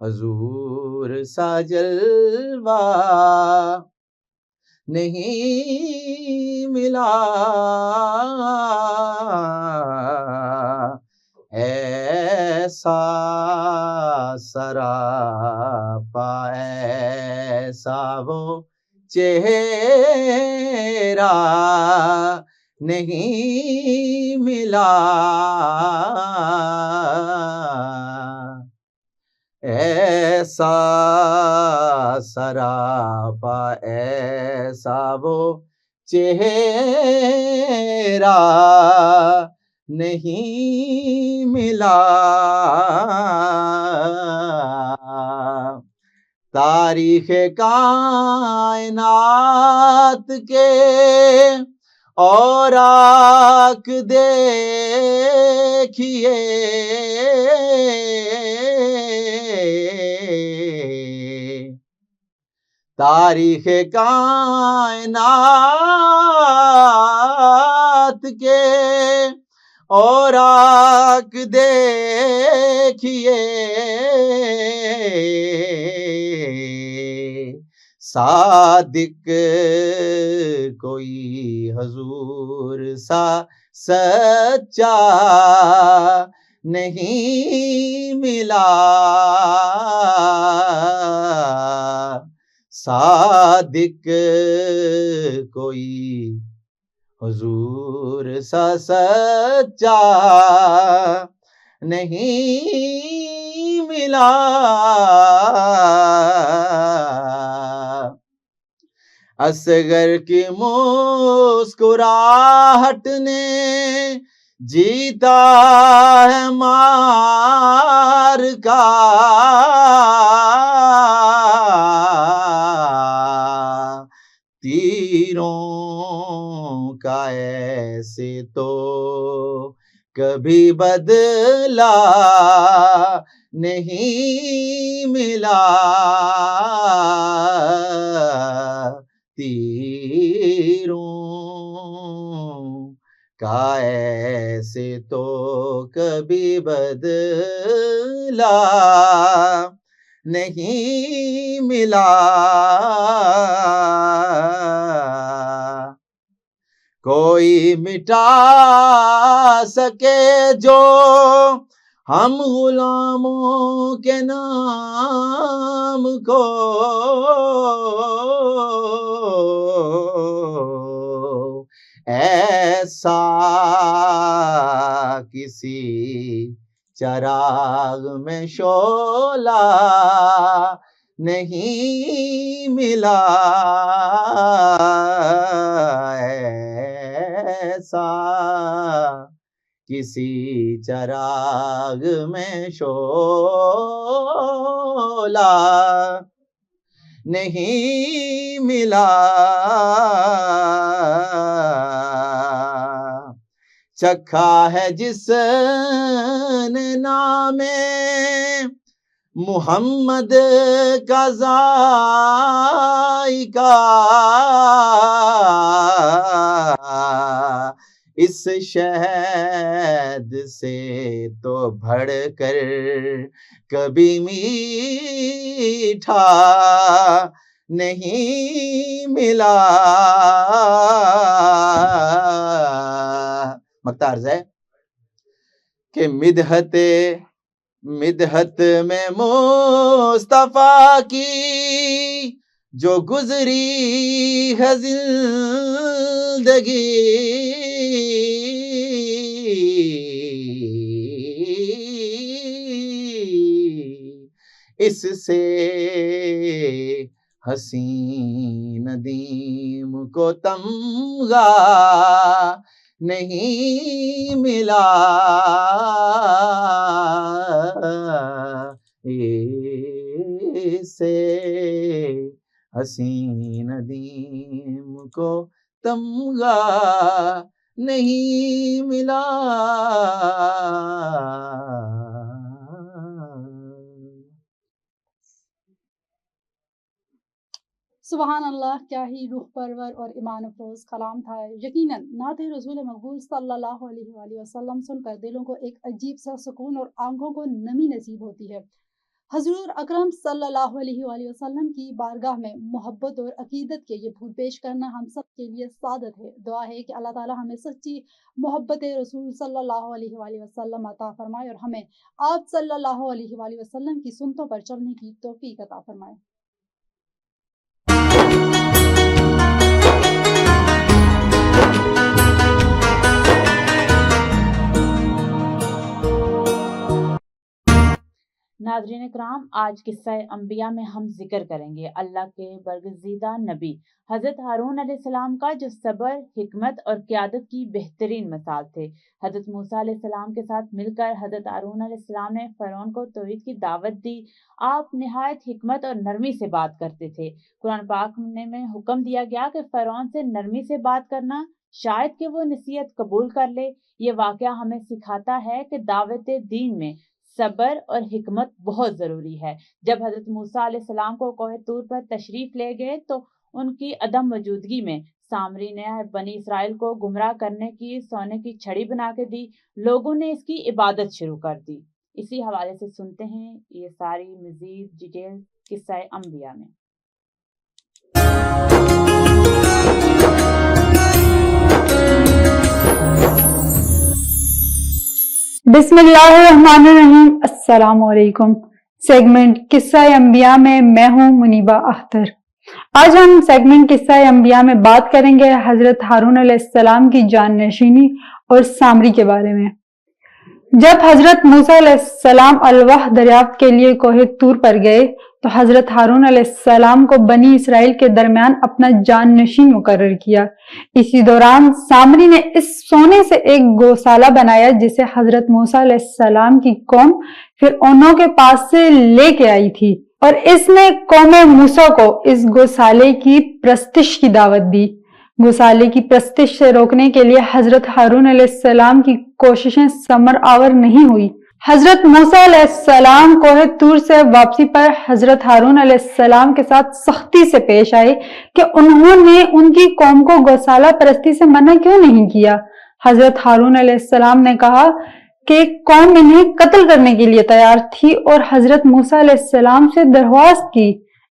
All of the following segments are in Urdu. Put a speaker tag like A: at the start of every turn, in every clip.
A: حضور سا جلوہ نہیں ملا، ایسا سراپا ایسا وہ چہرہ نہیں ملا، ایسا سراپا ایسا وہ چہرہ نہیں ملا، تاریخ کائنات کے اوراق دیکھیے، تاریخ کائنات کے اوراق دیکھیے، صادق کوئی حضور سا سچا نہیں ملا، صادق کوئی حضور سا سچا نہیں ملا، اصغر کی مسکراہٹ نے جیتا ہے مار کا، تیروں کا ایسے تو کبھی بدلا نہیں ملا، تیروں کا ایسے تو کبھی بدلا نہیں ملا، کوئی مٹا سکے جو ہم غلاموں کے نام کو، ایسا کسی چراغ میں شعلہ نہیں ملا، ایسا کسی چراغ میں شعلہ نہیں ملا، چکھا ہے جس نے نام محمد کا ذائقہ، اس شہد سے تو بڑھ کر کبھی میٹھا نہیں ملا، مقطع عرض ہے کہ مدحت میں مصطفیٰ کی جو گزری ہے زندگی، اس سے حسین ندیم کو تمغہ نہیں ملا، اس سے حسین ندیم کو تمغہ نہیں ملا۔
B: سبحان اللہ، کیا ہی روح پرور اور ایمان افروز کلام تھا۔ یقیناً نعت رسول مقبول صلی اللہ علیہ وآلہ وسلم سن کر دلوں کو ایک عجیب سا سکون اور آنکھوں کو نمی نصیب ہوتی ہے۔ حضور اکرم صلی اللہ علیہ وآلہ وسلم کی بارگاہ میں محبت اور عقیدت کے یہ پھول پیش کرنا ہم سب کے لیے سعادت ہے۔ دعا ہے کہ اللہ تعالی ہمیں سچی محبت رسول صلی اللہ علیہ وآلہ وسلم عطا فرمائے اور ہمیں آپ صلی اللہ علیہ وآلہ وسلم کی سنتوں پر چلنے کی توفیق عطا فرمائے۔
C: ناظرین کرام، آج قصہ انبیاء میں ہم ذکر کریں گے اللہ کے برگزیدہ نبی حضرت ہارون علیہ السلام کا، جو صبر، حکمت اور قیادت کی بہترین مثال تھے۔ حضرت موسیٰ علیہ السلام کے ساتھ مل کر حضرت ہارون علیہ السلام نے فرعون کو توحید کی دعوت دی۔ آپ نہایت حکمت اور نرمی سے بات کرتے تھے۔ قرآن پاک میں حکم دیا گیا کہ فرعون سے نرمی سے بات کرنا، شاید کہ وہ نصیحت قبول کر لے۔ یہ واقعہ ہمیں سکھاتا ہے کہ دعوت دین میں صبر اور حکمت بہت ضروری ہے۔ جب حضرت موسیٰ علیہ السلام کو کوہ طور پر تشریف لے گئے تو ان کی عدم موجودگی میں سامری نے بنی اسرائیل کو گمراہ کرنے کی سونے کی چھڑی بنا کے دی۔ لوگوں نے اس کی عبادت شروع کر دی۔ اسی حوالے سے سنتے ہیں یہ ساری مزید ڈیٹیل قصہ انبیاء میں۔
B: بسم اللہ الرحمن الرحیم۔ السلام علیکم۔ سیگمنٹ قصہ انبیاء میں ہوں منیبہ اختر۔ آج ہم سیگمنٹ قصہ انبیاء میں بات کریں گے حضرت ہارون علیہ السلام کی جان نشینی اور سامری کے بارے میں۔ جب حضرت موسیٰ علیہ السلام الواح دریافت کے لیے کوہ طور پر گئے تو حضرت ہارون علیہ السلام کو بنی اسرائیل کے درمیان اپنا جان نشین مقرر کیا۔ اسی دوران سامری نے اس سونے سے ایک گوشالہ بنایا جسے حضرت موسیٰ علیہ السلام کی قوم فرعونوں کے پاس سے لے کے آئی تھی، اور اس نے قوم موسیٰ کو اس گوشالے کی پرستش کی دعوت دی۔ گوشالے کی پرستش سے روکنے کے لیے حضرت ہارون علیہ السلام کی کوششیں ثمر آور نہیں ہوئی۔ حضرت موسیٰ علیہ السلام کوہ طور سے واپسی پر حضرت ہارون علیہ السلام کے ساتھ سختی سے پیش آئے کہ انہوں نے ان کی قوم کو گوشالہ پرستی سے منع کیوں نہیں کیا۔ حضرت ہارون علیہ السلام نے کہا کہ قوم انہیں قتل کرنے کے لیے تیار تھی اور حضرت موسیٰ علیہ السلام سے درخواست کی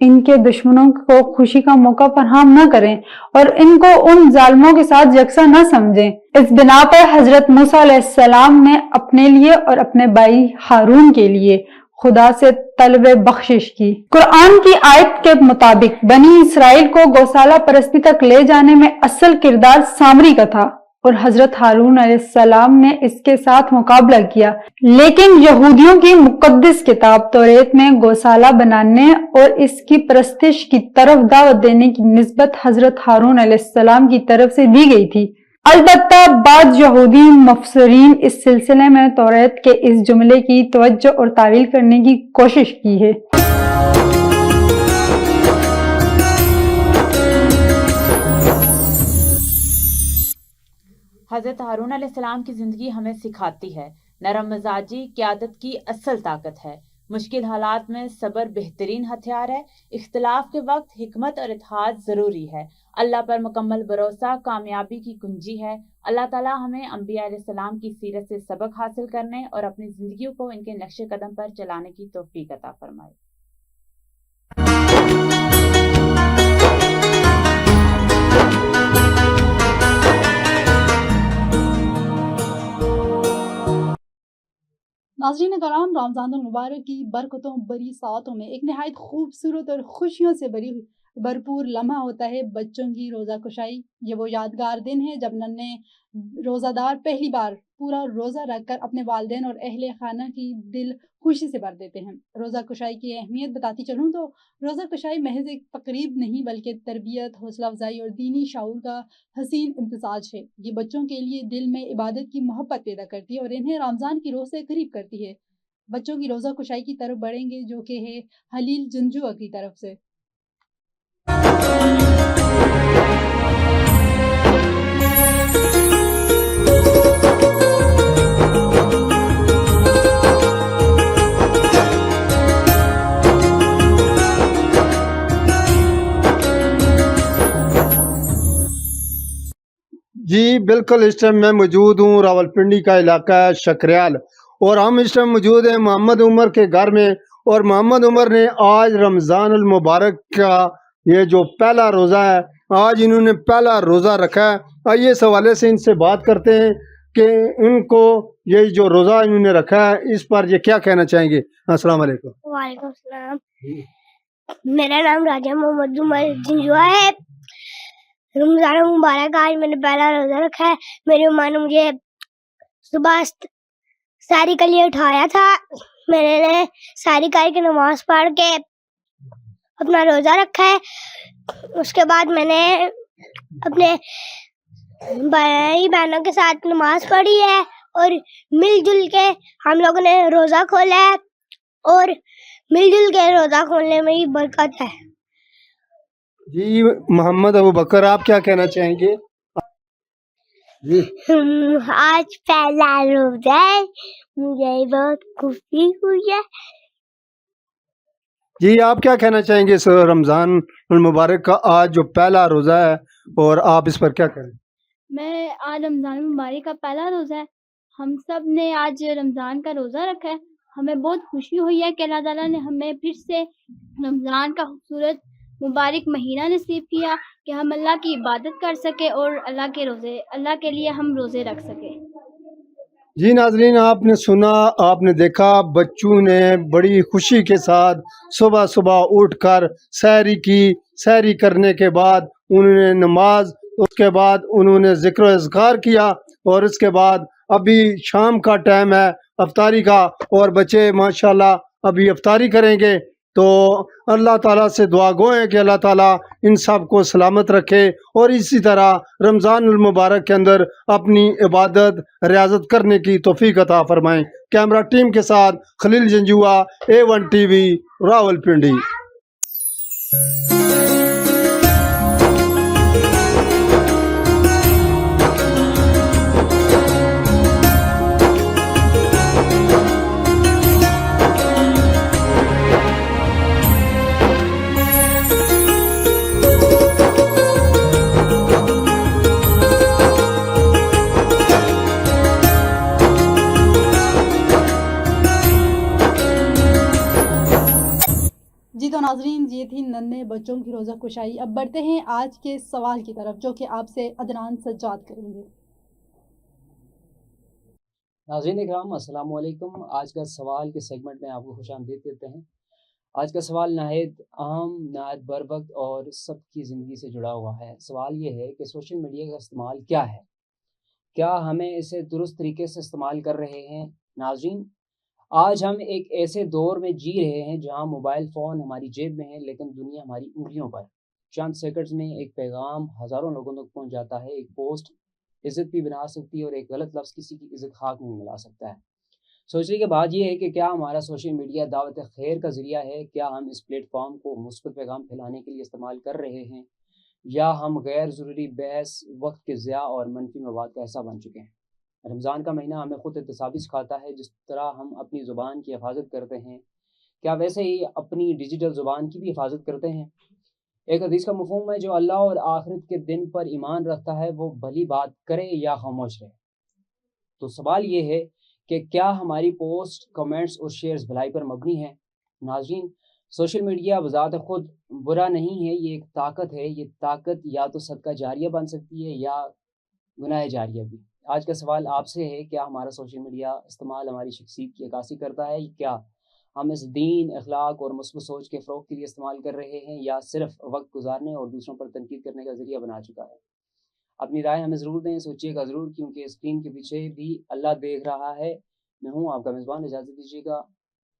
B: ان کے دشمنوں کو خوشی کا موقع فراہم نہ کریں اور ان کو ان ظالموں کے ساتھ یکساں نہ سمجھیں۔ اس بنا پر حضرت موسیٰ علیہ السلام نے اپنے لیے اور اپنے بھائی ہارون کے لیے خدا سے طلب بخشش کی۔ قرآن کی آیت کے مطابق بنی اسرائیل کو گوشالہ پرستی تک لے جانے میں اصل کردار سامری کا تھا اور حضرت ہارون علیہ السلام نے اس کے ساتھ مقابلہ کیا، لیکن یہودیوں کی مقدس کتاب توریت میں گوشالہ بنانے اور اس کی پرستش کی طرف دعوت دینے کی نسبت حضرت ہارون علیہ السلام کی طرف سے دی گئی تھی۔ البتہ بعض یہودی مفسرین اس سلسلے میں توریت کے اس جملے کی توجہ اور تعویل کرنے کی کوشش کی ہے۔
C: حضرت ہارون علیہ السلام کی زندگی ہمیں سکھاتی ہے نرم مزاجی قیادت کی اصل طاقت ہے۔ مشکل حالات میں صبر بہترین ہتھیار ہے۔ اختلاف کے وقت حکمت اور اتحاد ضروری ہے۔ اللہ پر مکمل بھروسہ کامیابی کی کنجی ہے۔ اللہ تعالیٰ ہمیں انبیاء علیہ السلام کی سیرت سے سبق حاصل کرنے اور اپنی زندگیوں کو ان کے نقش قدم پر چلانے کی توفیق عطا فرمائے۔
B: ناظرین کرام، رمضان المبارک کی برکتوں بری ساعتوں میں ایک نہایت خوبصورت اور خوشیوں سے بھرپور لمحہ ہوتا ہے بچوں کی روزہ کشائی۔ یہ وہ یادگار دن ہے جب ننھے روزہ دار پہلی بار پورا روزہ رکھ کر اپنے والدین اور اہل خانہ کی دل خوشی سے بھر دیتے ہیں۔ روزہ کشائی کی اہمیت بتاتی چلوں تو روزہ کشائی محض ایک تقریب نہیں بلکہ تربیت، حوصلہ افزائی اور دینی شعور کا حسین امتزاج ہے۔ یہ بچوں کے لیے دل میں عبادت کی محبت پیدا کرتی ہے اور انہیں رمضان کی روح سے قریب کرتی ہے۔ بچوں کی روزہ کشائی کی طرف بڑھیں گے جو کہ ہے حلیل جنجوع کی طرف سے۔
D: جی بالکل، اس ٹائم میں موجود ہوں راولپنڈی کا علاقہ ہے شکریال، اور ہم اس ٹائم موجود ہیں محمد عمر کے گھر میں، اور محمد عمر نے آج رمضان المبارک کا یہ جو پہلا روزہ ہے، آج انہوں نے پہلا روزہ رکھا ہے. آئیے اس حوالے سے ان سے بات کرتے ہیں کہ ان کو یہ جو روزہ انہوں نے رکھا ہے اس پر یہ کیا کہنا چاہیں گے. السلام علیکم.
E: وعلیکم السلام. میرا نام راجہ محمد عمر جنجوا ہے. رمضان مبارک آج میں نے پہلا روزہ رکھا ہے. میری ماں نے مجھے صبح ساری کے لیے اٹھایا تھا. میں نے ساری کار کی نماز پڑھ کے اپنا روزہ رکھا ہے. اس کے بعد میں نے اپنے بھائی بہنوں کے ساتھ نماز پڑھی ہے اور مل جل کے ہم لوگوں نے روزہ کھولا ہے اور مل جل کے روزہ کھولنے میں ہی برکت ہے.
D: جی محمد ابو بکر، آپ کیا کہنا چاہیں گے؟ جی
E: آج پہلا روزہ ہے, مجھے بہت خوشی ہوئی ہے.
D: جی آپ کیا کہنا چاہیں گے اس رمضان المبارک کا آج جو پہلا روزہ ہے اور آپ اس پر کیا کہیں؟
F: میں آج رمضان المبارک کا پہلا روزہ ہے. ہم سب نے آج رمضان کا روزہ رکھا ہے. ہمیں بہت خوشی ہوئی ہے کہ اللہ تعالیٰ نے ہمیں پھر سے رمضان کا خوبصورت مبارک مہینہ نصیب کیا کہ ہم اللہ کی عبادت کر سکے اور اللہ کے لیے ہم روزے رکھ سکے.
D: جی ناظرین، آپ نے سنا، آپ نے دیکھا، بچوں نے بڑی خوشی کے ساتھ صبح صبح اٹھ کر سحری کی. سحری کرنے کے بعد انہوں نے نماز، اس کے بعد انہوں نے ذکر و اذکار کیا اور اس کے بعد ابھی شام کا ٹائم ہے افطاری کا اور بچے ماشاءاللہ ابھی افطاری کریں گے. تو اللہ تعالیٰ سے دعا گو ہے کہ اللہ تعالیٰ ان سب کو سلامت رکھے اور اسی طرح رمضان المبارک کے اندر اپنی عبادت ریاضت کرنے کی توفیق عطا فرمائیں. کیمرہ ٹیم کے ساتھ خلیل جنجوا، A1 TV، راولپنڈی.
B: جی تو ناظرین، یہ تھی ننھے بچوں کی روزہ کشائی. اب بڑھتے ہیں آج کے سوال کی طرف جو کہ آپ سے عدنان سجاد کریں گے.
G: ناظرین اکرام السلام علیکم. آج کا سوال کے سیگمنٹ میں آپ کو خوش آمدید کہتے ہیں. آج کا سوال نہایت اہم، نہایت بروقت اور سب کی زندگی سے جڑا ہوا ہے. سوال یہ ہے کہ سوشل میڈیا کا استعمال کیا ہے؟ کیا ہمیں اسے درست طریقے سے استعمال کر رہے ہیں؟ ناظرین، آج ہم ایک ایسے دور میں جی رہے ہیں جہاں موبائل فون ہماری جیب میں ہے لیکن دنیا ہماری انگلیوں پر. چند سیکنڈز میں ایک پیغام ہزاروں لوگوں تک پہنچ جاتا ہے. ایک پوسٹ عزت بھی بنا سکتی ہے اور ایک غلط لفظ کسی کی عزت خاک میں ملا سکتا ہے. سوچنے کے بعد یہ ہے کہ کیا ہمارا سوشل میڈیا دعوت خیر کا ذریعہ ہے؟ کیا ہم اس پلیٹ فارم کو مثبت پیغام پھیلانے کے لیے استعمال کر رہے ہیں یا ہم غیر ضروری بحث، وقت کے ضیاع اور منفی مواد کا حصہ بن چکے ہیں؟ رمضان کا مہینہ ہمیں خود احتسابی سکھاتا ہے. جس طرح ہم اپنی زبان کی حفاظت کرتے ہیں، کیا ویسے ہی اپنی ڈیجیٹل زبان کی بھی حفاظت کرتے ہیں؟ ایک حدیث کا مفہوم ہے، جو اللہ اور آخرت کے دن پر ایمان رکھتا ہے وہ بھلی بات کرے یا خاموش رہے. تو سوال یہ ہے کہ کیا ہماری پوسٹ، کمنٹس اور شیئرز بھلائی پر مبنی ہیں؟ ناظرین، سوشل میڈیا بذات خود برا نہیں ہے، یہ ایک طاقت ہے. یہ طاقت یا تو صدقہ جاریہ بن سکتی ہے یا گناہ جاریہ بھی. آج کا سوال آپ سے ہے، کیا ہمارا سوشل میڈیا استعمال ہماری شخصیت کی عکاسی کرتا ہے؟ کیا ہم اس دین، اخلاق اور مثبت سوچ کے فروغ کے لیے استعمال کر رہے ہیں یا صرف وقت گزارنے اور دوسروں پر تنقید کرنے کا ذریعہ بنا چکا ہے؟ اپنی رائے ہمیں ضرور دیں، سوچیے گا ضرور، کیونکہ اسکرین کے پیچھے بھی اللہ دیکھ رہا ہے. میں ہوں آپ کا میزبان، اجازت دیجیے گا.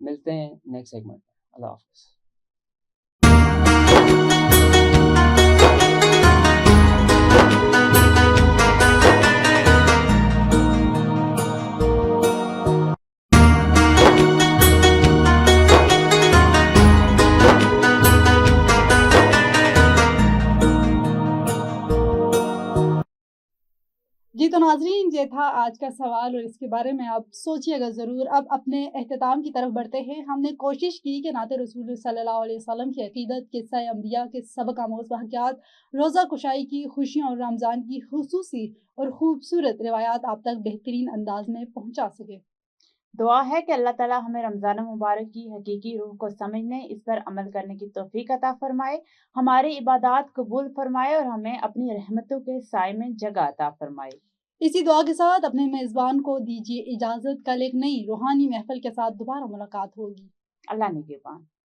G: ملتے ہیں نیکسٹ سیگمنٹ میں. اللہ حافظ.
B: جی تو ناظرین، یہ تھا آج کا سوال اور اس کے بارے میں آپ سوچیے گا ضرور. اب اپنے اختتام کی طرف بڑھتے ہیں. ہم نے کوشش کی کہ نعت رسول صلی اللہ علیہ وسلم کی عقیدت، قصہ انبیاء کے سبق آموز واقعات، روزہ کشائی کی خوشیوں اور رمضان کی خصوصی اور خوبصورت روایات آپ تک بہترین انداز میں پہنچا سکے.
C: دعا ہے کہ اللہ تعالیٰ ہمیں رمضان مبارک کی حقیقی روح کو سمجھنے، اس پر عمل کرنے کی توفیق عطا فرمائے، ہماری عبادات قبول فرمائے اور ہمیں اپنی رحمتوں کے سائے میں جگہ عطا فرمائے۔
B: اسی دعا کے ساتھ اپنے میزبان کو دیجیے اجازت، کل ایک نئی روحانی محفل کے ساتھ دوبارہ ملاقات ہوگی۔
C: اللہ نگہبان۔